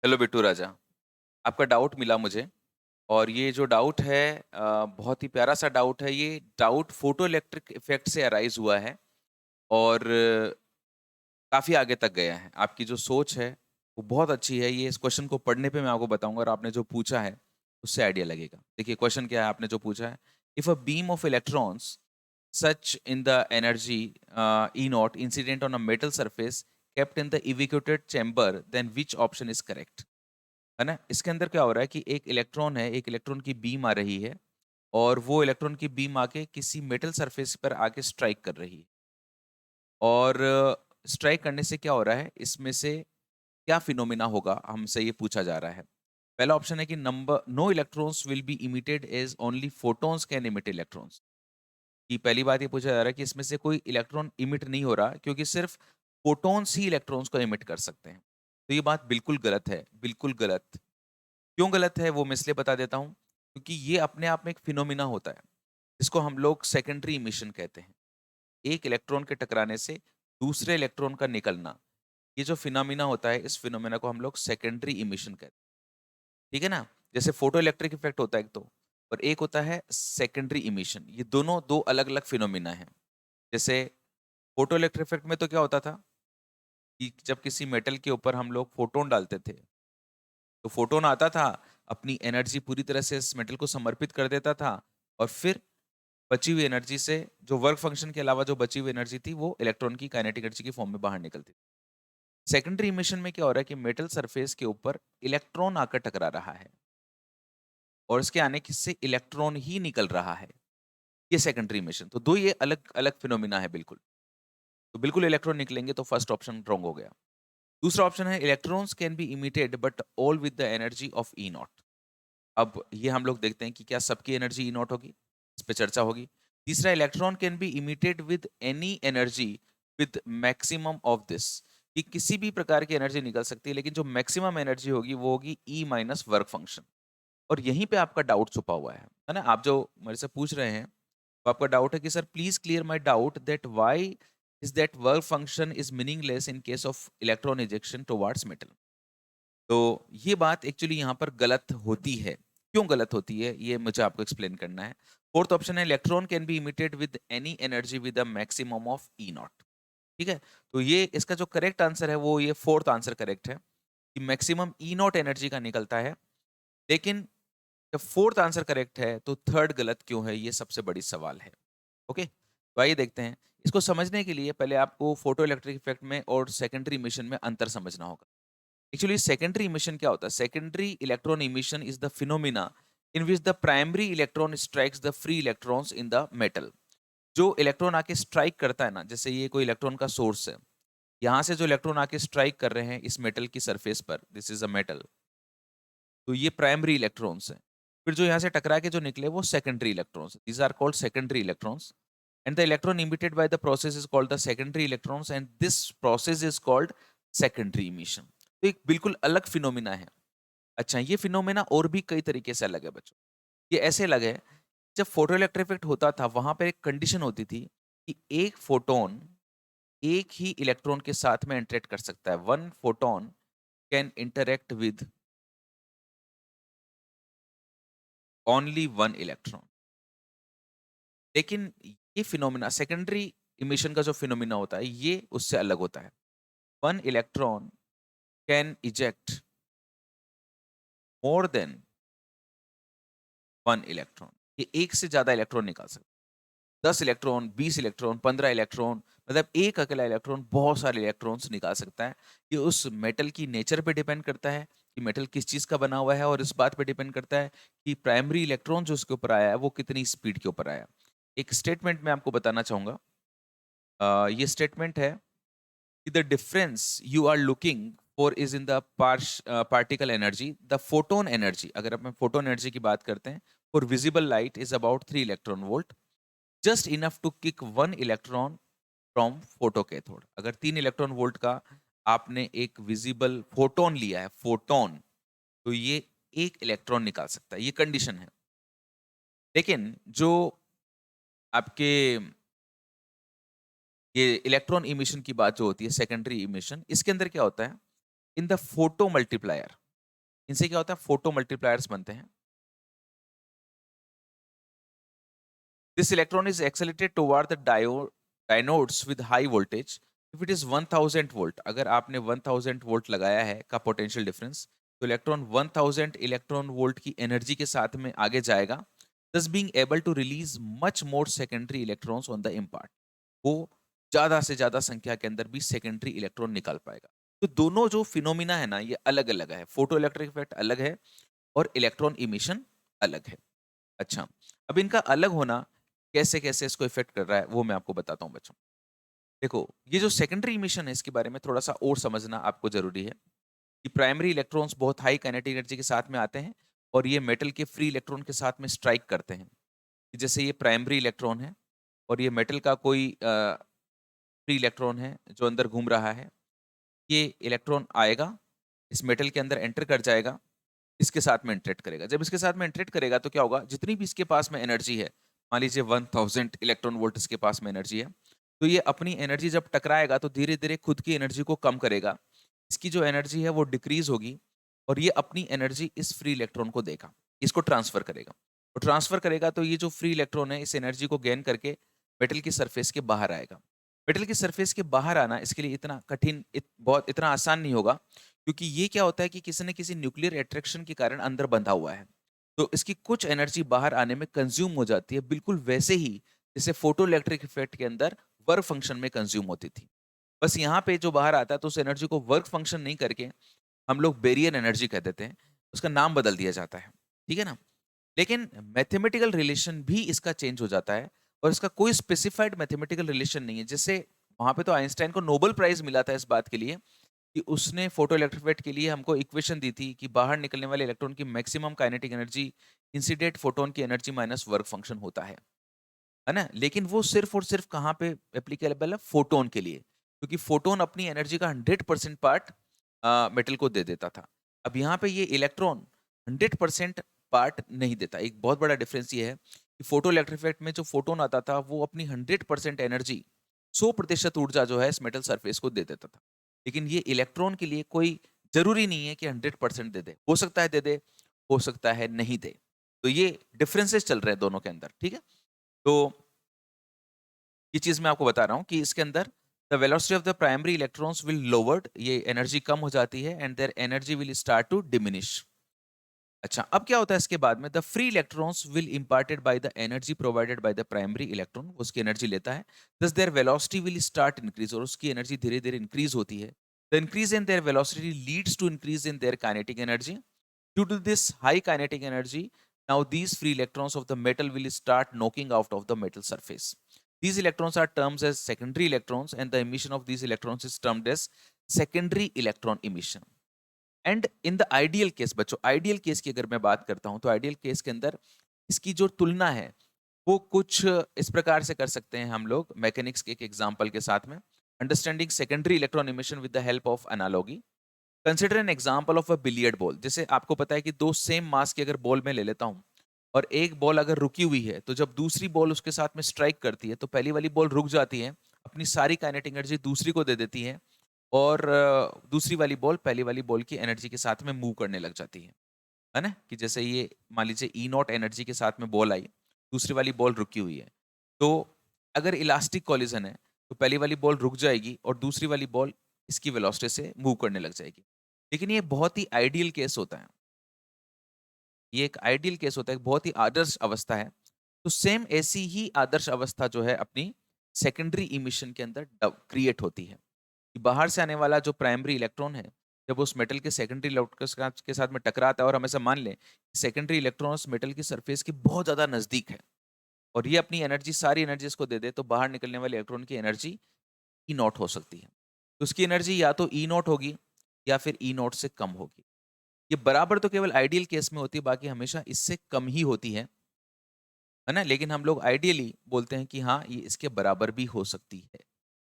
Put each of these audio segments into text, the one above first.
Hello Bittu राजा। आपका doubt मिला मुझे और ये जो डाउट है बहुत ही प्यारा सा डाउट है। ये डाउट फोटो इलेक्ट्रिक इफेक्ट से अराइज हुआ है और काफी आगे तक गया है। आपकी जो सोच है वो बहुत अच्छी है। ये इस क्वेश्चन को पढ़ने पे मैं आपको बताऊंगा और आपने जो पूछा है उससे आइडिया लगेगा। देखिए क्वेश्चन क्या है, आपने जो पूछा है, if a beam of electrons such in the energy E naught incident on a metal surface kept in the evacuated chamber, then which option is correct? है ना। इसके अंदर क्या हो रहा है कि एक इलेक्ट्रॉन है, एक इलेक्ट्रॉन की बीम आ रही है और वो इलेक्ट्रॉन की बीम आके किसी मेटल सरफेस पर आके स्ट्राइक कर रही है। और स्ट्राइक करने से क्या हो रहा है, इसमें से क्या फिनोमिना होगा, हमसे ये पूछा जा रहा है। पहला ऑप्शन है कि number no electrons will be emitted as only photons can emit electrons. कि पहली बात ये पूछा जा रहा है कि इसमें से कोई इलेक्ट्रॉन इमिट नहीं हो रहा क्योंकि सिर्फ फोटॉन्स ही इलेक्ट्रॉन्स को इमिट कर सकते हैं। तो ये बात बिल्कुल गलत है, बिल्कुल गलत। क्यों गलत है वो मैं इसलिए बता देता हूँ, क्योंकि ये अपने आप में एक फिनोमिना होता है जिसको हम लोग सेकेंडरी इमिशन कहते हैं। एक इलेक्ट्रॉन के टकराने से दूसरे इलेक्ट्रॉन का निकलना, ये जो फिनोमिना होता है, इस फिनोमिना को हम लोग सेकेंडरी इमिशन कहते हैं। ठीक है ना। जैसे फोटो इलेक्ट्रिक इफेक्ट होता है एक तो, और एक होता है सेकेंडरी इमिशन। ये दोनों दो अलग अलग फिनोमिना है। जैसे फोटो इलेक्ट्रिक इफेक्ट में तो क्या होता था कि जब किसी मेटल के ऊपर हम लोग फोटोन डालते थे तो फोटोन आता था, अपनी एनर्जी पूरी तरह से इस मेटल को समर्पित कर देता था और फिर बची हुई एनर्जी से, जो वर्क फंक्शन के अलावा जो बची हुई एनर्जी थी, वो इलेक्ट्रॉन की काइनेटिक एनर्जी की फॉर्म में बाहर निकलती थी। सेकेंडरी इमिशन में क्या हो रहा है कि मेटल सरफेस के ऊपर इलेक्ट्रॉन आकर टकरा रहा है और इसके आने से इलेक्ट्रॉन ही निकल रहा है। ये सेकेंडरी इमिशन। तो दो ये अलग अलग फिनोमिना है बिल्कुल। तो बिल्कुल इलेक्ट्रॉन निकलेंगे, तो फर्स्ट ऑप्शन रॉन्ग हो गया। दूसरा ऑप्शन है electrons can be emitted but all with the energy of E not. अब ये हम लोग देखते हैं कि क्या सबकी एनर्जी ई नॉट होगी, इस पे चर्चा होगी। तीसरा, electron can be emitted with any energy with maximum of this, कि किसी भी प्रकार की एनर्जी निकल सकती है लेकिन जो मैक्सिमम एनर्जी होगी वो होगी ई माइनस वर्क फंक्शन। और यहीं पे आपका डाउट छुपा हुआ है ना। आप जो मेरे से पूछ रहे हैं, तो आपका डाउट है कि sir please clear my doubt that why is that work function is meaningless in case of electron ejection towards metal. तो ये बात एक्चुअली यहाँ पर गलत होती है। क्यों गलत होती है ये मुझे आपको एक्सप्लेन करना है। फोर्थ ऑप्शन है electron can be emitted with any energy with a maximum of E not. ठीक है। तो ये इसका जो करेक्ट आंसर है वो ये फोर्थ आंसर करेक्ट है कि मैक्सिमम ई नॉट एनर्जी का निकलता है। लेकिन जब फोर्थ आंसर करेक्ट है तो थर्ड गलत क्यों है, ये सबसे बड़ी सवाल है। ओके, तो आइए देखते हैं। इसको समझने के लिए पहले आपको फोटो इलेक्ट्रिक इफेक्ट में और सेकेंडरी इमिशन में अंतर समझना होगा। एक्चुअली सेकेंडरी इमिशन क्या होता है? Secondary electron emission is the phenomena in which the primary electron strikes the free electrons in the metal. जो इलेक्ट्रॉन आके स्ट्राइक करता है ना, जैसे ये कोई इलेक्ट्रॉन का सोर्स है, यहाँ से जो इलेक्ट्रॉन आके स्ट्राइक कर रहे हैं इस मेटल की सरफेस पर, दिस इज अ मेटल, तो ये प्राइमरी इलेक्ट्रॉन्स हैं। फिर जो यहाँ से टकरा के जो निकले वो secondary electrons, these are called secondary electrons. And the electron emitted by the process is called the secondary electrons and this process is called secondary emission. तो एक बिल्कुल अलग फिनोमिना है। अच्छा, ये फिनोमेना और भी कई तरीके से अलग है बच्चों। ये ऐसे अलग है, जब फोटो इलेक्ट्रिक इफेक्ट होता था वहां पर एक कंडीशन होती थी कि एक फोटोन एक ही इलेक्ट्रॉन के साथ में इंटरेक्ट कर सकता है। One photon can interact with only one electron. लेकिन ये फिनोमिना सेकेंडरी इमिशन का जो फिनोमिना होता है ये उससे अलग होता है। One electron can eject more than one electron. ये एक से ज्यादा इलेक्ट्रॉन निकाल सकता है। 10 इलेक्ट्रॉन, 20 इलेक्ट्रॉन, 15 इलेक्ट्रॉन, मतलब एक अकेला इलेक्ट्रॉन बहुत सारे इलेक्ट्रॉन्स निकाल सकता है। ये उस मेटल की नेचर पे डिपेंड करता है कि मेटल किस चीज का बना हुआ है, और इस बात पे डिपेंड करता है कि प्राइमरी इलेक्ट्रॉन जो उसके ऊपर आया है वो कितनी स्पीड के ऊपर आया है। एक स्टेटमेंट में आपको बताना चाहूंगा। ये स्टेटमेंट है कि the difference you are looking for is in the particle energy, the photon energy. अगर अपन फोटोन एनर्जी की बात करते हैं, for visible light is about 3 electron volt, just enough to kick one electron from photocathode. अगर 3 electron volt का आपने एक विजिबल फोटोन लिया है, फोटोन, तो ये एक इलेक्ट्रॉन निकाल सकता है, ये कंडीशन है। लेकिन जो आपके ये इलेक्ट्रॉन इमिशन की बात जो होती है, सेकेंडरी इमिशन, इसके अंदर क्या होता है, इन द फोटो मल्टीप्लायर, इनसे क्या होता है, फोटो मल्टीप्लायर्स बनते हैं। This electron is accelerated toward the diodes with high voltage. If it is 1000 volt, अगर आपने 1000 वोल्ट लगाया है का पोटेंशियल डिफरेंस, तो इलेक्ट्रॉन 1000 इलेक्ट्रॉन वोल्ट की एनर्जी के साथ में आगे जाएगा, thus being able to release much more secondary electrons on the impact. वो ज्यादा से ज्यादा संख्या के अंदर भी सेकेंडरी इलेक्ट्रॉन निकाल पाएगा। तो दोनों जो फिनोमिना है ना, ये अलग अलग है। फोटो इलेक्ट्रिक इफेक्ट अलग है और इलेक्ट्रॉन इमिशन अलग है। अच्छा, अब इनका अलग होना कैसे कैसे इसको इफेक्ट कर रहा है वो मैं आपको बताता हूँ बच्चों। देखो, ये जो सेकेंडरी इमिशन है इसके बारे में थोड़ा सा और समझना आपको जरूरी है कि प्राइमरी इलेक्ट्रॉन्स बहुत हाई काइनेटिक एनर्जी के साथ में आते हैं और ये मेटल के फ्री इलेक्ट्रॉन के साथ में स्ट्राइक करते हैं। जैसे ये प्राइमरी इलेक्ट्रॉन है और ये मेटल का कोई फ्री इलेक्ट्रॉन है जो अंदर घूम रहा है। ये इलेक्ट्रॉन आएगा, इस मेटल के अंदर एंटर कर जाएगा, इसके साथ में इंटरेक्ट करेगा। जब इसके साथ में इंटरेक्ट करेगा तो क्या होगा, जितनी भी इसके पास में एनर्जी है, मान लीजिए 1000 इलेक्ट्रॉन वोल्ट इसके पास में एनर्जी है, तो ये अपनी एनर्जी जब टकराएगा तो धीरे धीरे खुद की एनर्जी को कम करेगा। इसकी जो एनर्जी है वो डिक्रीज होगी और ये अपनी एनर्जी इस फ्री इलेक्ट्रॉन को देगा, इसको ट्रांसफर करेगा। और ट्रांसफर करेगा तो ये जो फ्री इलेक्ट्रॉन है इस एनर्जी को गेन करके मेटल की सरफेस के बाहर आएगा। मेटल की सरफेस के बाहर आना इसके लिए इतना कठिन बहुत इतना आसान नहीं होगा, क्योंकि ये क्या होता है कि किसी न किसी न्यूक्लियर अट्रैक्शन के कारण अंदर बंधा हुआ है। तो इसकी कुछ एनर्जी बाहर आने में कंज्यूम हो जाती है, बिल्कुल वैसे ही जैसे फोटो इलेक्ट्रिक इफेक्ट के अंदर वर्क फंक्शन में कंज्यूम होती थी। बस यहाँ पे जो बाहर आता है तो उस एनर्जी को वर्क फंक्शन नहीं करके हम लोग बेरियर एनर्जी कह देते हैं, उसका नाम बदल दिया जाता है। ठीक है ना? लेकिन मैथमेटिकल रिलेशन भी इसका चेंज हो जाता है और इसका कोई स्पेसिफाइड मैथमेटिकल रिलेशन नहीं है। जैसे वहां पे तो आइंस्टाइन को नोबेल प्राइज मिला था इस बात के लिए कि उसने फोटो इलेक्ट्रिक के लिए हमको इक्वेशन दी थी कि बाहर निकलने वाले इलेक्ट्रॉन की maximum kinetic energy incident photon की एनर्जी माइनस वर्क फंक्शन होता है ना? लेकिन वो सिर्फ और सिर्फ कहाँ पे एप्लीकेबल है, फोटोन के लिए, क्योंकि फोटोन अपनी एनर्जी का 100% पार्ट मेटल को दे देता था। अब यहाँ पे ये इलेक्ट्रॉन 100% पार्ट नहीं देता। एक बहुत बड़ा डिफरेंस ये है कि फोटो इलेक्ट्रिक इफेक्ट में जो फोटोन आता था वो अपनी 100% एनर्जी, 100% ऊर्जा जो है इस मेटल सरफेस को दे देता था। लेकिन ये इलेक्ट्रॉन के लिए कोई जरूरी नहीं है कि 100% दे दे, हो सकता है दे दे, हो सकता है नहीं दे। तो ये डिफरेंसेस चल रहे हैं दोनों के अंदर। ठीक है, तो ये चीज मैं आपको बता रहा हूँ कि इसके अंदर the velocity of the primary electrons will lowered, ये एनर्जी कम हो जाती है and their energy will start to diminish. अच्छा, अब क्या होता है इसके बाद में, the free electrons will imparted by the energy provided by the primary electron, उसकी एनर्जी लेता है, thus their velocity will start increase, और उसकी एनर्जी धीरे धीरे इंक्रीज होती है। The increase in their velocity leads to increase in their kinetic energy. Due to this high kinetic energy, now these free electrons of the metal will start knocking out of the metal surface. These electrons are termed as secondary electrons, and the emission of these electrons is termed as secondary electron emission. And in the ideal case, बच्चों ideal case की अगर मैं बात करता हूं तो ideal case के अंदर इसकी जो तुलना है वो कुछ इस प्रकार से कर सकते हैं हम लोग मैकेनिक्स के एक एग्जांपल के साथ में। Understanding secondary electron emission with the help of analogy, consider an example of a billiard ball. जैसे आपको पता है कि दो सेम मास की अगर बॉल में ले लेता हूं और एक बॉल अगर रुकी हुई है, तो जब दूसरी बॉल उसके साथ में स्ट्राइक करती है तो पहली वाली बॉल रुक जाती है, अपनी सारी काइनेटिक एनर्जी दूसरी को दे देती है और दूसरी वाली बॉल पहली वाली बॉल की एनर्जी के साथ में मूव करने लग जाती है ना? कि जैसे ये मान लीजिए ई नॉट एनर्जी के साथ में बॉल आई, दूसरी वाली बॉल रुकी हुई है, तो अगर इलास्टिक कॉलिजन है तो पहली वाली बॉल रुक जाएगी और दूसरी वाली बॉल इसकी वेलोसिटी से मूव करने लग जाएगी। लेकिन ये बहुत ही आइडियल केस होता है, ये एक आइडियल केस होता है, एक बहुत ही आदर्श अवस्था है। तो सेम ऐसी ही आदर्श अवस्था जो है अपनी सेकेंडरी इमिशन के अंदर क्रिएट होती है कि बाहर से आने वाला जो प्राइमरी इलेक्ट्रॉन है, जब उस मेटल के सेकेंडरी इलेक्ट्रॉन के साथ में टकराता है, और हम ऐसा मान लें सेकेंडरी इलेक्ट्रॉन उस मेटल की सरफेस के बहुत ज्यादा नजदीक है और ये अपनी एनर्जी सारी एनर्जी इसको दे दे, तो बाहर निकलने वाले इलेक्ट्रॉन की एनर्जी ई नॉट हो सकती है। तो उसकी एनर्जी या तो ई नॉट होगी या फिर ई नॉट से कम होगी। ये बराबर तो केवल आइडियल केस में होती है, बाकी हमेशा इससे कम ही होती है ना? लेकिन हम लोग आइडियली बोलते हैं कि हाँ ये इसके बराबर भी हो सकती है।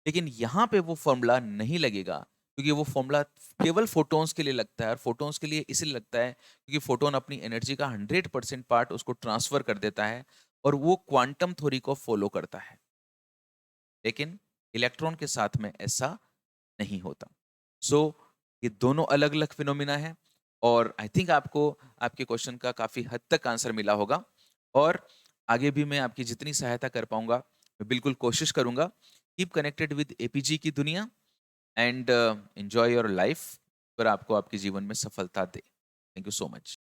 लेकिन यहाँ पे वो फॉर्मूला नहीं लगेगा, क्योंकि वो फॉर्मूला केवल फोटॉन्स के लिए लगता है, और फोटॉन्स के लिए इसलिए लगता है क्योंकि फोटोन अपनी एनर्जी का 100% पार्ट उसको ट्रांसफर कर देता है और वो क्वांटम थ्योरी को फॉलो करता है। लेकिन इलेक्ट्रॉन के साथ में ऐसा नहीं होता। सो ये दोनों अलग अलग फिनोमिना है और आई थिंक आपको आपके क्वेश्चन का काफ़ी हद तक आंसर मिला होगा और आगे भी मैं आपकी जितनी सहायता कर पाऊँगा, मैं बिल्कुल कोशिश करूँगा। कीप कनेक्टेड विद एपीजी की दुनिया एंड एन्जॉय योर लाइफ, और आपको आपके जीवन में सफलता दे। Thank you so much.